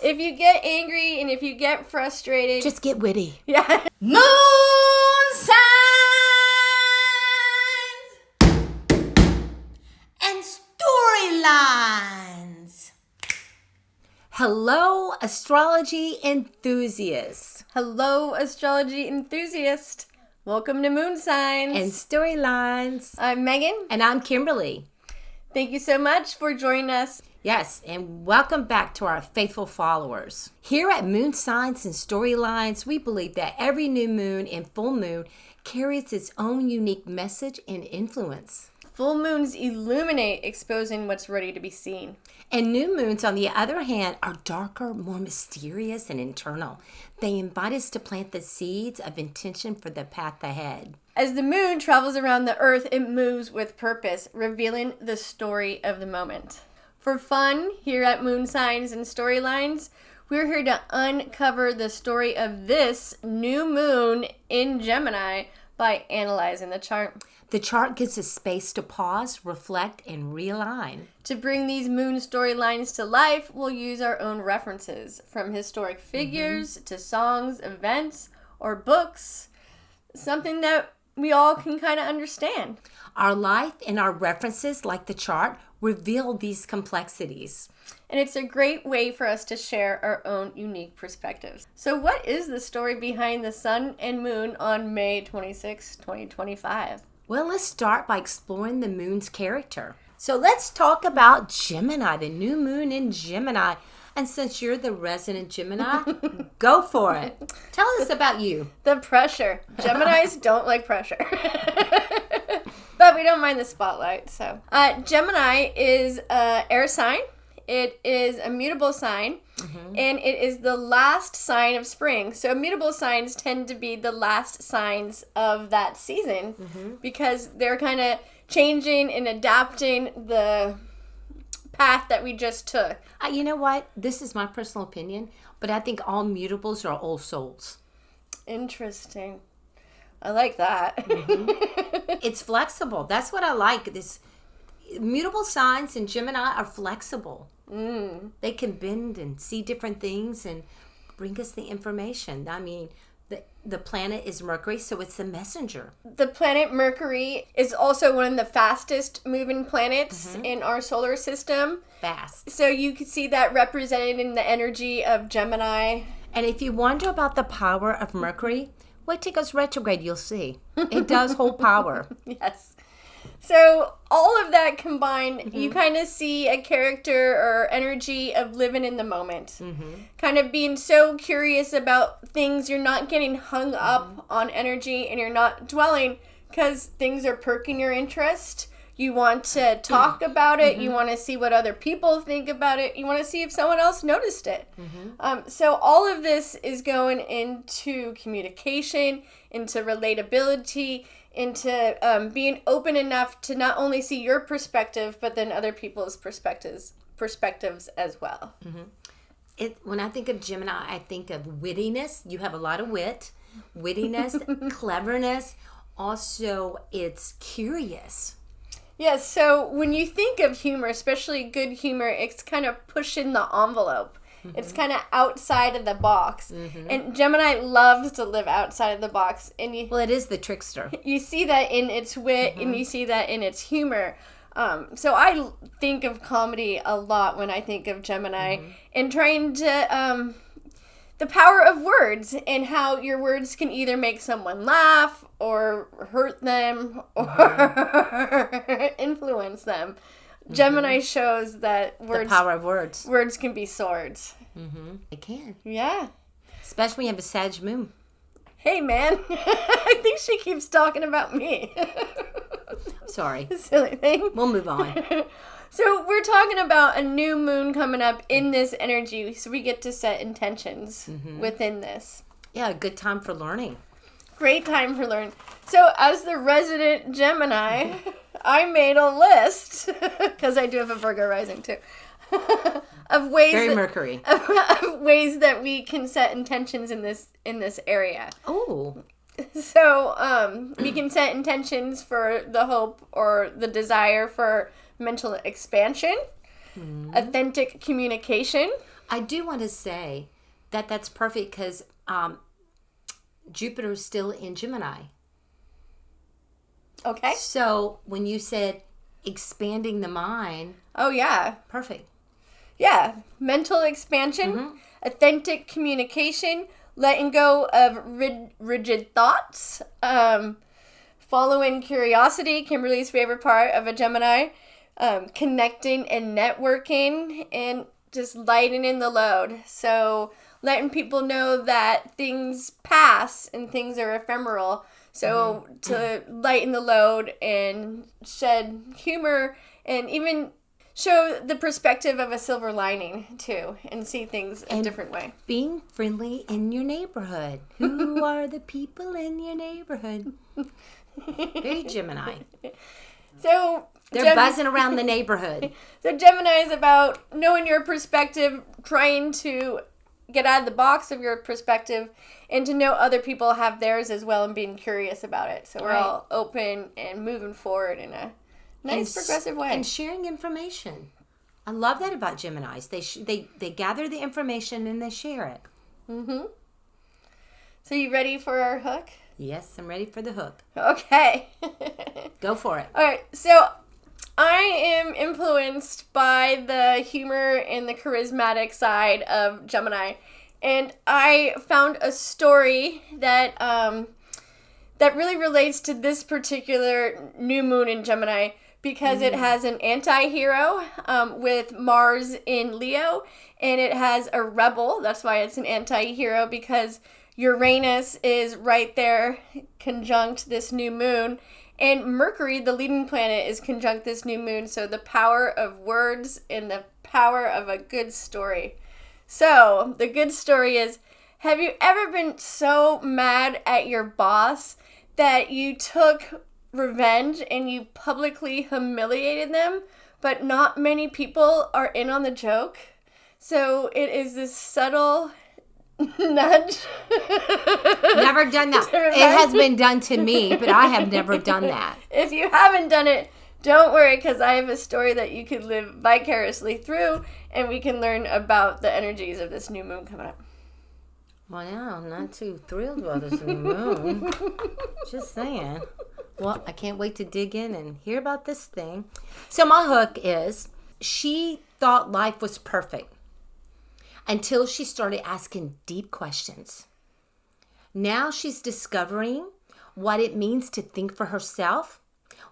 If you get angry and if you get frustrated, just get witty. Yeah. Moon signs and storylines. Hello, astrology enthusiasts. Hello, astrology enthusiast. Welcome to Moon Signs and Storylines. I'm Megan. And I'm Kimberly. Thank you so much for joining us. Yes, and welcome back to our faithful followers. Here at Moon Signs and Storylines, we believe that every new moon and full moon carries its own unique message and influence. Full moons illuminate, exposing what's ready to be seen. And new moons, on the other hand, are darker, more mysterious, and internal. They invite us to plant the seeds of intention for the path ahead. As the moon travels around the earth, it moves with purpose, revealing the story of the moment. For fun, here at Moon Signs and Storylines, we're here to uncover the story of this new moon in Gemini by analyzing the chart. The chart gives us space to pause, reflect, and realign. To bring these moon storylines to life, we'll use our own references, from historic figures to songs, events, or books, something that we all can kind of understand. Our life and our references, like the chart, reveal these complexities. And it's a great way for us to share our own unique perspectives. So what is the story behind the sun and moon on May 26, 2025? Well, let's start by exploring the moon's character. So let's talk about Gemini, the new moon in Gemini. And since you're the resident Gemini, go for it. Tell us about you. The pressure. Geminis don't like pressure. But we don't mind the spotlight. So, Gemini is an air sign. It is a mutable sign. And it is the last sign of spring. So mutable signs tend to be the last signs of that season because they're kind of changing and adapting the path that we just took. You know what? This is my personal opinion, but I think all mutables are old souls. Interesting. I like that. It's flexible. That's what I like. This mutable signs in Gemini are flexible. They can bend and see different things and bring us the information. I mean, the planet is Mercury, so it's the messenger. The planet Mercury is also one of the fastest moving planets in our solar system. Fast. So you can see that represented in the energy of Gemini. And if you wonder about the power of Mercury, wait till it goes retrograde, you'll see. It does hold power. Yes. So all of that combined, you kind of see a character or energy of living in the moment. Kind of being so curious about things. You're not getting hung up on energy and you're not dwelling because things are perking your interest. You want to talk about it. You want to see what other people think about it. You want to see if someone else noticed it. So all of this is going into communication, into relatability, into being open enough to not only see your perspective, but then other people's perspectives as well. When I think of Gemini, I think of wittiness. You have a lot of wit, wittiness, cleverness. Also, it's curious. Yes, so when you think of humor, especially good humor, it's kind of pushing the envelope. It's kind of outside of the box. And Gemini loves to live outside of the box. And Well, it is the trickster. You see that in its wit and you see that in its humor. So I think of comedy a lot when I think of Gemini and trying to... the power of words and how your words can either make someone laugh or hurt them or influence them. Gemini shows that words, the power of words. Words can be swords. It can. Yeah. Especially when you have a Sag moon. Hey, man. I think she keeps talking about me. Sorry. Silly thing. We'll move on. So we're talking about a new moon coming up in this energy, so we get to set intentions within this. Yeah, a good time for learning. Great time for learning. So as the resident Gemini, I made a list, because I do have a Virgo rising too, of ways Very Mercury. Of ways that we can set intentions in this area. Oh. So we can set intentions for the hope or the desire for mental expansion, authentic communication. I do want to say that that's perfect because Jupiter is still in Gemini. Okay. So when you said expanding the mind, Oh, yeah. perfect. Yeah. Mental expansion, authentic communication, letting go of rigid thoughts, following curiosity, Kimberly's favorite part of a Gemini, connecting and networking, and just lightening the load. So letting people know that things pass and things are ephemeral. So to lighten the load and shed humor and even show the perspective of a silver lining too and see things a different way. Being friendly in your neighborhood. Who are the people in your neighborhood? Very Gemini. So They're buzzing around the neighborhood. So Gemini is about knowing your perspective, trying to get out of the box of your perspective, and to know other people have theirs as well and being curious about it. So we're all open and moving forward in a nice progressive way. And sharing information. I love that about Geminis. They gather the information and they share it. Mm-hmm. So you ready for our hook? Yes, I'm ready for the hook. Okay. Go for it. All right. So I am influenced by the humor and the charismatic side of Gemini. And I found a story that that really relates to this particular new moon in Gemini because it has an anti-hero with Mars in Leo, and it has a rebel. That's why it's an anti-hero, because Uranus is right there conjunct this new moon. And Mercury, the leading planet, is conjunct this new moon. So the power of words and the power of a good story. So the good story is, have you ever been so mad at your boss that you took revenge and you publicly humiliated them, but not many people are in on the joke? So it is this subtle nudge. Never done that. It has been done to me, but I have never done that. If you haven't done it, don't worry, because I have a story that you could live vicariously through, and we can learn about the energies of this new moon coming up. Well, now I'm not too thrilled about this new moon. Just saying. Well, I can't wait to dig in and hear about this thing. So my hook is, she thought life was perfect until she started asking deep questions. Now she's discovering what it means to think for herself,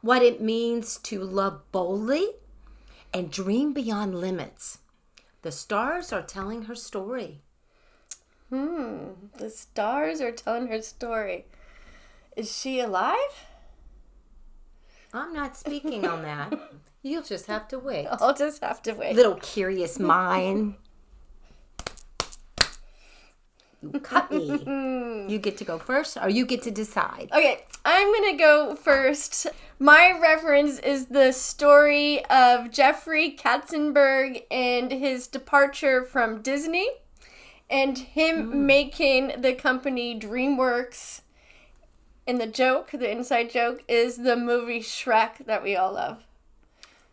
what it means to love boldly, and dream beyond limits. The stars are telling her story. The stars are telling her story. Is she alive? I'm not speaking on that. You'll just have to wait. I'll just have to wait. Little curious mind. You cut me. You get to go first, or you get to decide. Okay, I'm going to go first. My reference is the story of Jeffrey Katzenberg and his departure from Disney, and him making the company DreamWorks. And the joke, the inside joke, is the movie Shrek that we all love.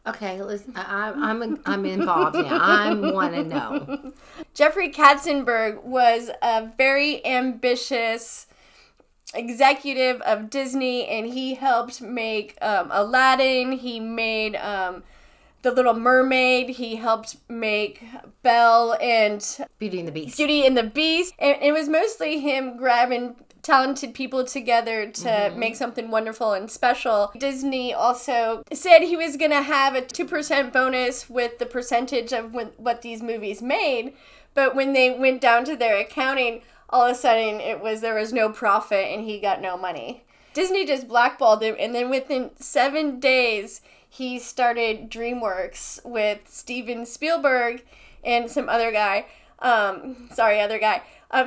Okay, listen, I'm involved now. I want to know. Jeffrey Katzenberg was a very ambitious executive of Disney, and he helped make Aladdin. He made The Little Mermaid. He helped make Belle and Beauty and the Beast. Beauty and the Beast. And it was mostly him grabbing talented people together to make something wonderful and special. Disney also said he was going to have a 2% bonus with the percentage of what these movies made, but when they went down to their accounting, all of a sudden there was no profit and he got no money. Disney just blackballed him, and then within 7 days he started DreamWorks with Steven Spielberg and some other guy.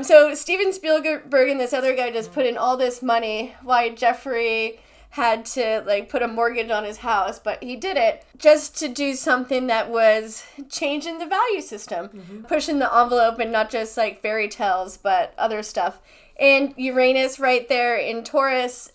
So Steven Spielberg and this other guy just put in all this money while Jeffrey had to put a mortgage on his house, but he did it just to do something that was changing the value system, pushing the envelope, and not just fairy tales, but other stuff. And Uranus right there in Taurus,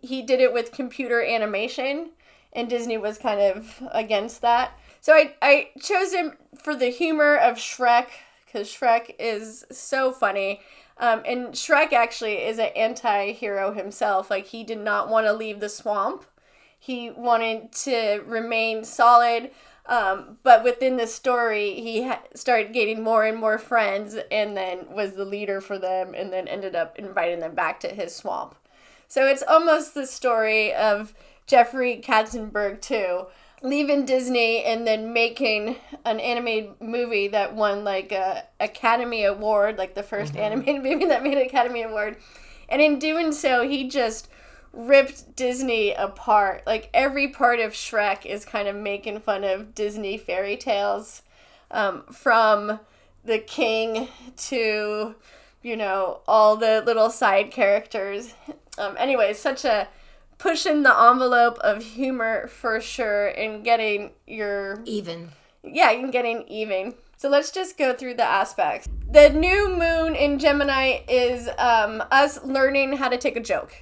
he did it with computer animation, and Disney was kind of against that. So I chose him for the humor of Shrek, because Shrek is so funny. And Shrek actually is an anti-hero himself. Like, he did not want to leave the swamp. He wanted to remain solid. But within the story, he started gaining more and more friends, and then was the leader for them, and then ended up inviting them back to his swamp. So it's almost the story of Jeffrey Katzenberg too, leaving Disney and then making an animated movie that won like a Academy Award, like the first animated movie that made an Academy Award. And in doing so, he just ripped Disney apart. Like, every part of Shrek is kind of making fun of Disney fairy tales, from the king to, you know, all the little side characters. Anyway, such a pushing the envelope of humor for sure, and getting your... Even. Yeah, and getting even. So let's just go through the aspects. The new moon in Gemini is us learning how to take a joke.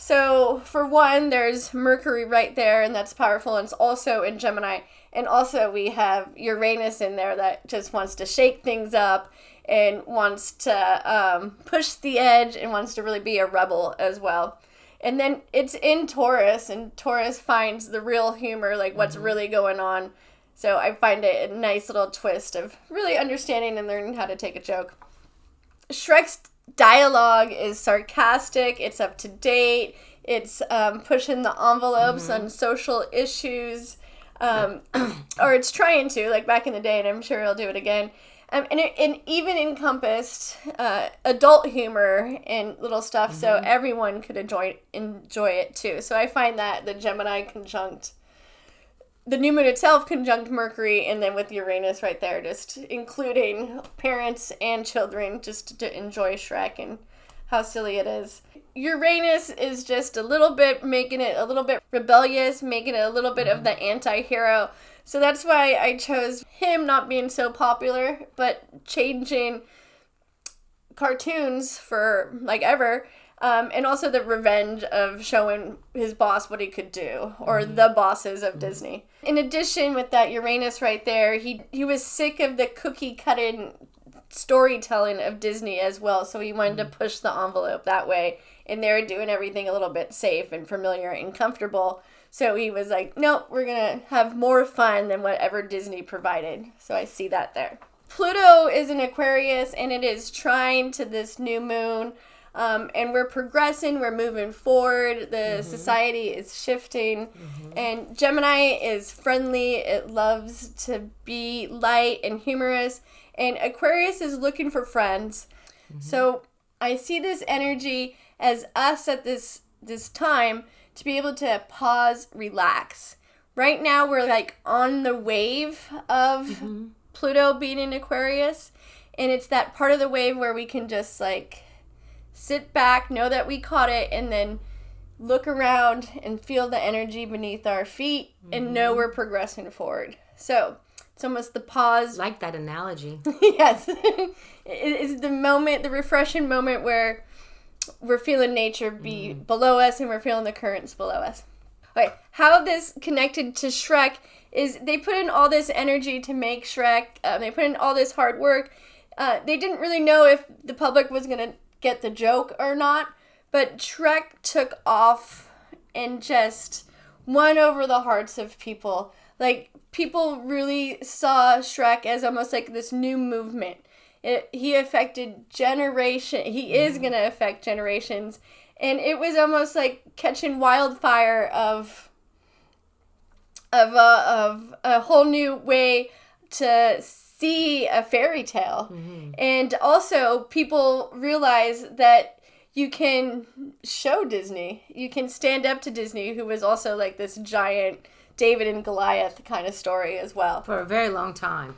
So, for one, there's Mercury right there, and that's powerful, and it's also in Gemini. And also we have Uranus in there that just wants to shake things up and wants to push the edge and wants to really be a rebel as well. And then it's in Taurus, and Taurus finds the real humor, like what's really going on. So I find it a nice little twist of really understanding and learning how to take a joke. Shrek's dialogue is sarcastic, it's up to date, it's pushing the envelopes on social issues, or it's trying to, like back in the day, and I'm sure he'll do it again. And it even encompassed adult humor and little stuff, so everyone could enjoy it too. So I find that the Gemini conjunct the new moon itself conjunct Mercury, and then with Uranus right there, just including parents and children just to enjoy Shrek and how silly it is. Uranus is just a little bit, making it a little bit rebellious, making it a little bit of the anti-hero. So that's why I chose him not being so popular, but changing cartoons for like ever. And also the revenge of showing his boss what he could do, or the bosses of Disney. In addition, with that Uranus right there, he was sick of the cookie-cutting storytelling of Disney as well, so he wanted to push the envelope that way, and they were doing everything a little bit safe and familiar and comfortable. So he was like, nope, we're going to have more fun than whatever Disney provided. So I see that there. Pluto is in Aquarius, and it is trine to this new moon. And we're progressing, we're moving forward, the society is shifting, and Gemini is friendly, it loves to be light and humorous, and Aquarius is looking for friends. So I see this energy as us at this time to be able to pause, relax. Right now we're like on the wave of Pluto being in Aquarius, and it's that part of the wave where we can just like sit back, know that we caught it, and then look around and feel the energy beneath our feet and know we're progressing forward. So it's almost the pause. Like that analogy. Yes. It is the moment, the refreshing moment where we're feeling nature be below us and we're feeling the currents below us. Okay, how this connected to Shrek is they put in all this energy to make Shrek. They put in all this hard work. They didn't really know if the public was going to get the joke or not, but Shrek took off and just won over the hearts of people. Like, people really saw Shrek as almost like this new movement. He affected he is going to affect generations, and it was almost like catching wildfire of a whole new way to see a fairy tale. And also people realize that you can show Disney, you can stand up to Disney, who was also like this giant David and Goliath kind of story as well For a very long time.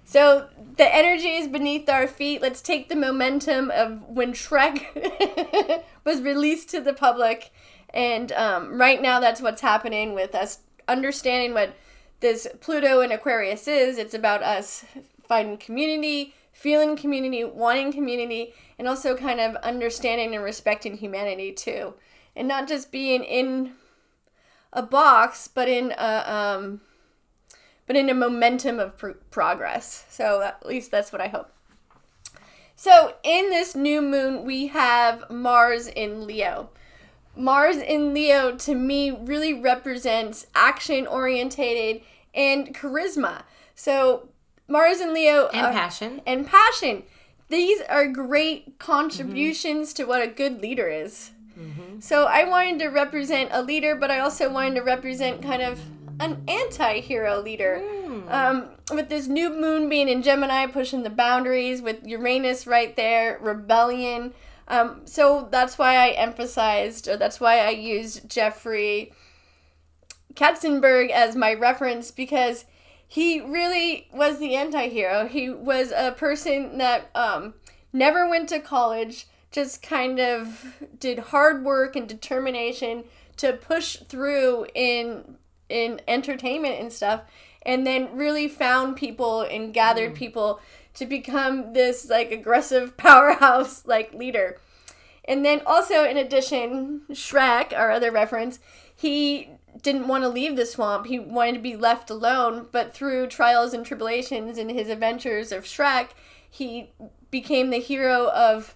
So the energy is beneath our feet. Let's take the momentum of when Shrek was released to the public, and right now that's what's happening with us understanding what this Pluto and Aquarius is. It's about us finding community, feeling community, wanting community, and also kind of understanding and respecting humanity too. And not just being in a box, but in a but in a momentum of progress. So at least that's what I hope. So in this new moon, we have Mars in Leo. Mars in Leo, to me, really represents action-orientated and charisma. So Mars in Leo... And passion. And passion. These are great contributions to what a good leader is. So I wanted to represent a leader, but I also wanted to represent kind of an anti-hero leader. With this new moon being in Gemini, pushing the boundaries, with Uranus right there, rebellion. So that's why I emphasized, or that's why I used Jeffrey Katzenberg as my reference, because he really was the anti-hero. He was a person that never went to college, just kind of did hard work and determination to push through in entertainment and stuff, and then really found people and gathered people to become this like aggressive powerhouse like leader. And then also, in addition, Shrek, our other reference, he didn't want to leave the swamp. He wanted to be left alone, but through trials and tribulations in his adventures of Shrek, he became the hero of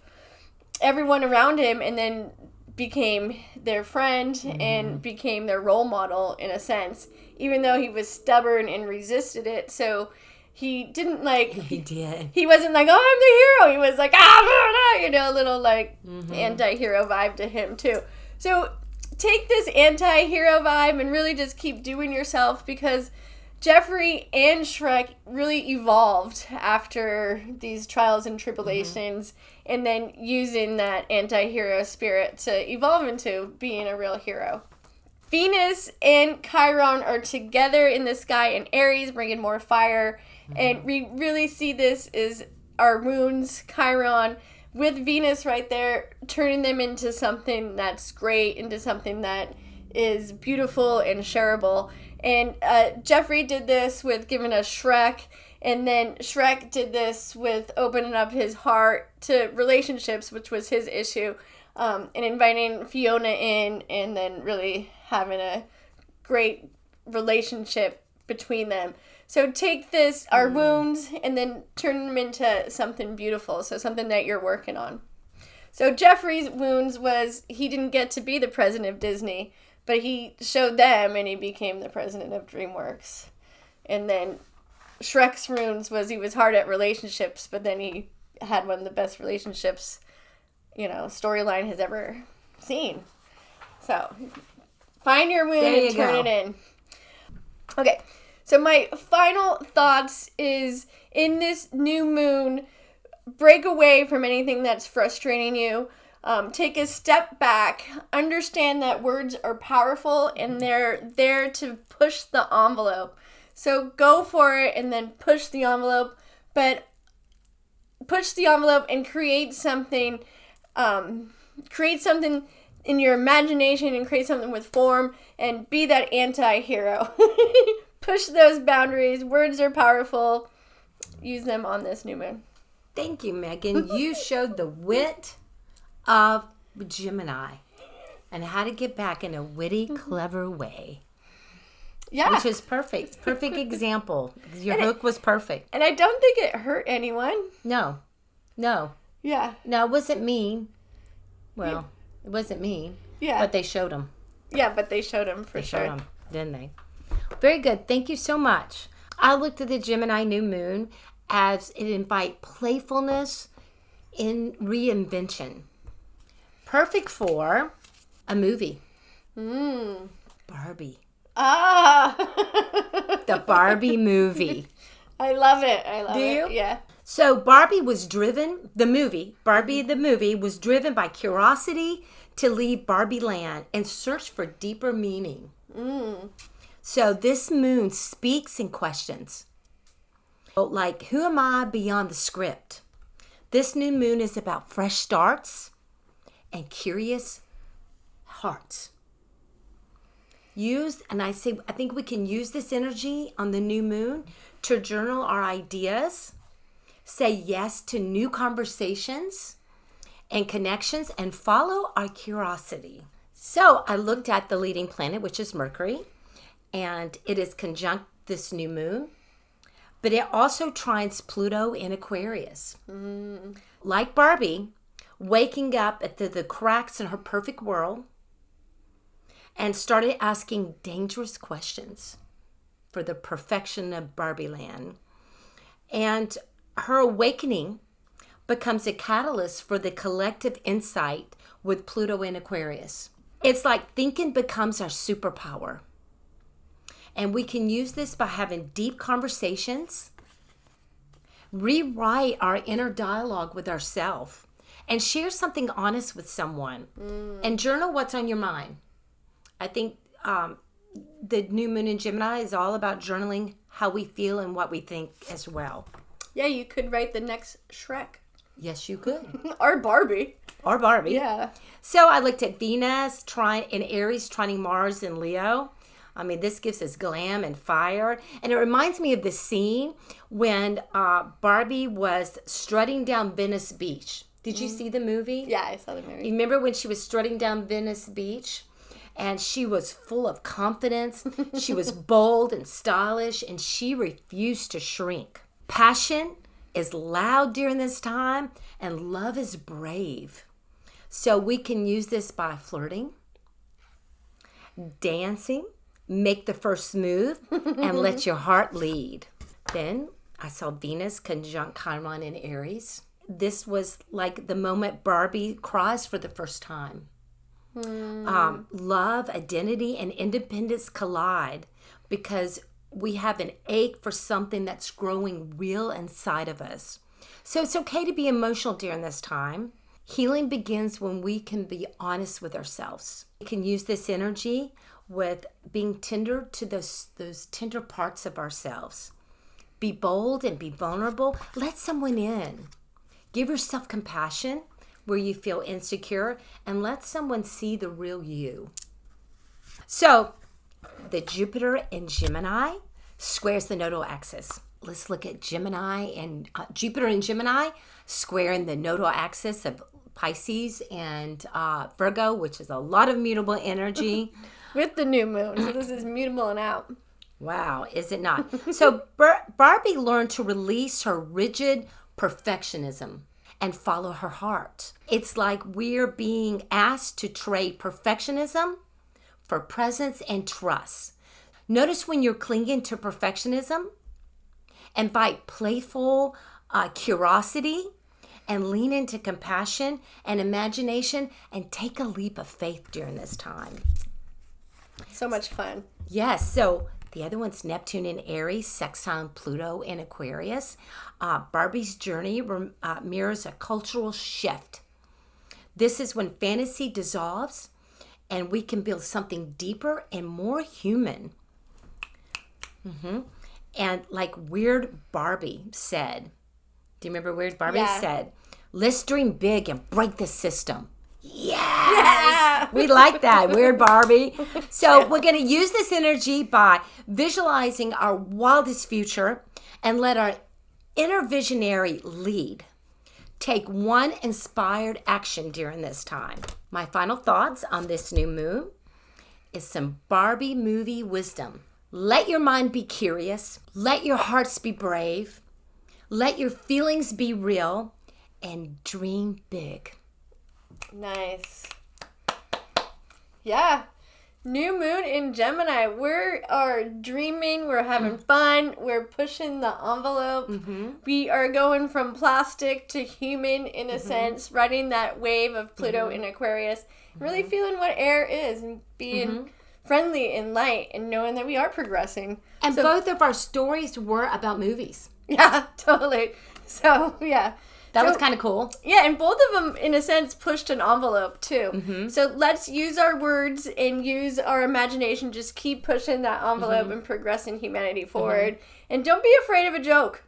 everyone around him, and then became their friend and became their role model in a sense, even though he was stubborn and resisted it. So he didn't like... He did. He wasn't like, oh, I'm the hero. He was like, a little like anti-hero vibe to him too. So take this anti-hero vibe and really just keep doing yourself, because Jeffrey and Shrek really evolved after these trials and tribulations, and then using that anti-hero spirit to evolve into being a real hero. Venus and Chiron are together in the sky in Aries, bringing more fire. And we really see this as our moons, Chiron, with Venus right there, turning them into something that's great, into something that is beautiful and shareable. And Jeffrey did this with giving us Shrek, and then Shrek did this with opening up his heart to relationships, which was his issue, and inviting Fiona in, and then really having a great relationship between them. So take this, our wounds, and then turn them into something beautiful, so something that you're working on. So Jeffrey's wounds was he didn't get to be the president of Disney, but he showed them, and he became the president of DreamWorks. And then Shrek's runes was he was hard at relationships, but then he had one of the best relationships, storyline has ever seen. So find your wound and turn it in. Okay, so my final thoughts is, in this new moon, break away from anything that's frustrating you. Take a step back. Understand that words are powerful, and they're there to push the envelope. So go for it and then push the envelope, but push the envelope and create something in your imagination, and create something with form, and be that anti-hero. Push those boundaries. Words are powerful. Use them on this new moon. Thank you, Megan. You showed the wit of Gemini and how to get back in a witty, clever way. Yeah. Which is perfect. Perfect example. Your hook was perfect. And I don't think it hurt anyone. No. Yeah. No, it wasn't mean. Well, it wasn't mean. Yeah. But they showed them. Yeah, but they showed them for sure. Showed them, didn't they? Very good. Thank you so much. I looked at the Gemini new moon as it invite playfulness in reinvention. Perfect for a movie. Barbie. The Barbie movie. I love it. Do you? Yeah. So Barbie was driven, Barbie the movie was driven by curiosity to leave Barbie land and search for deeper meaning. So this moon speaks in questions. Like, who am I beyond the script? This new moon is about fresh starts and curious hearts. I think we can use this energy on the new moon to journal our ideas, say yes to new conversations and connections, and follow our curiosity. So I looked at the leading planet, which is Mercury, and it is conjunct this new moon, but it also trines Pluto in Aquarius. Like Barbie, waking up at the cracks in her perfect world and started asking dangerous questions for the perfection of Barbie land. And her awakening becomes a catalyst for the collective insight with Pluto in Aquarius. It's like thinking becomes our superpower. And we can use this by having deep conversations, rewrite our inner dialogue with ourselves, and share something honest with someone. And journal what's on your mind. I think the new moon in Gemini is all about journaling how we feel and what we think as well. Yeah, you could write the next Shrek. Yes, you could. Or Barbie. Or Barbie. Yeah. So I looked at Venus in Aries trining Mars in Leo. I mean, this gives us glam and fire. And it reminds me of the scene when Barbie was strutting down Venice Beach. Did you see the movie? Yeah, I saw the movie. You remember when she was strutting down Venice Beach? And she was full of confidence. She was bold and stylish, and she refused to shrink. Passion is loud during this time, and love is brave. So we can use this by flirting, dancing, make the first move, and let your heart lead. Then I saw Venus conjunct Chiron in Aries. This was like the moment Barbie cries for the first time. Love, identity, and independence collide because we have an ache for something that's growing real inside of us. So it's okay to be emotional during this time. Healing begins when we can be honest with ourselves. We can use this energy with being tender to those tender parts of ourselves. Be bold and be vulnerable. Let someone in. Give yourself compassion where you feel insecure, and let someone see the real you. So, the Jupiter in Gemini squares the nodal axis. Let's look at Gemini and Jupiter in Gemini squaring the nodal axis of Pisces and Virgo, which is a lot of mutable energy. With the new moon, so this is mutable and out. Wow, is it not? So Barbie learned to release her rigid perfectionism and follow her heart. It's like we're being asked to trade perfectionism for presence and trust. Notice when you're clinging to perfectionism, invite playful curiosity and lean into compassion and imagination and take a leap of faith during this time. So much fun. Yes, so the other one's Neptune in Aries, sextile Pluto in Aquarius. Barbie's journey mirrors a cultural shift. This is when fantasy dissolves and we can build something deeper and more human. And like Weird Barbie said, do you remember Weird Barbie said, let's dream big and break the system. Yes! We like that, Weird Barbie. So we're going to use this energy by visualizing our wildest future and let our inner visionary lead. Take one inspired action during this time. My final thoughts on this new moon is some Barbie movie wisdom. Let your mind be curious. Let your hearts be brave. Let your feelings be real and dream big. Nice. Yeah. New moon in Gemini. We are dreaming. We're having fun. We're pushing the envelope. We are going from plastic to human in a sense, riding that wave of Pluto in Aquarius. Really feeling what air is and being friendly and light and knowing that we are progressing. And both of our stories were about movies. Yeah, totally. So, yeah. That was kind of cool. Yeah, and both of them, in a sense, pushed an envelope, too. So let's use our words and use our imagination. Just keep pushing that envelope and progressing humanity forward. And don't be afraid of a joke.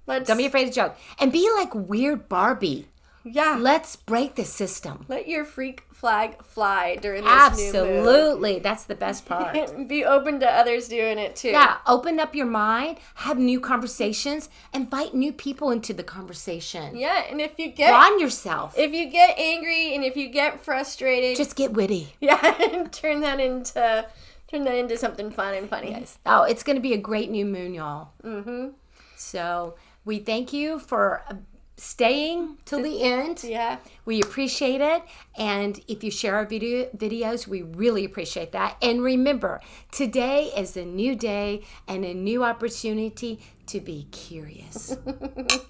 Don't be afraid of a joke. And be like Weird Barbie. Yeah. Let's break the system. Let your freak flag fly during this new moon. Absolutely. That's the best part. Be open to others doing it, too. Yeah. Open up your mind. Have new conversations. Invite new people into the conversation. Yeah, and if you get... Broaden yourself. If you get angry and if you get frustrated... Just get witty. Yeah, and turn that into Turn that into something fun and funny. Yes. Oh, it's going to be a great new moon, y'all. Mm-hmm. So we thank you for staying till the end. Yeah. We appreciate it. And if you share our videos, we really appreciate that. And remember, today is a new day and a new opportunity to be curious.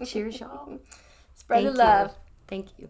Cheers, y'all. Spread the love. Thank you.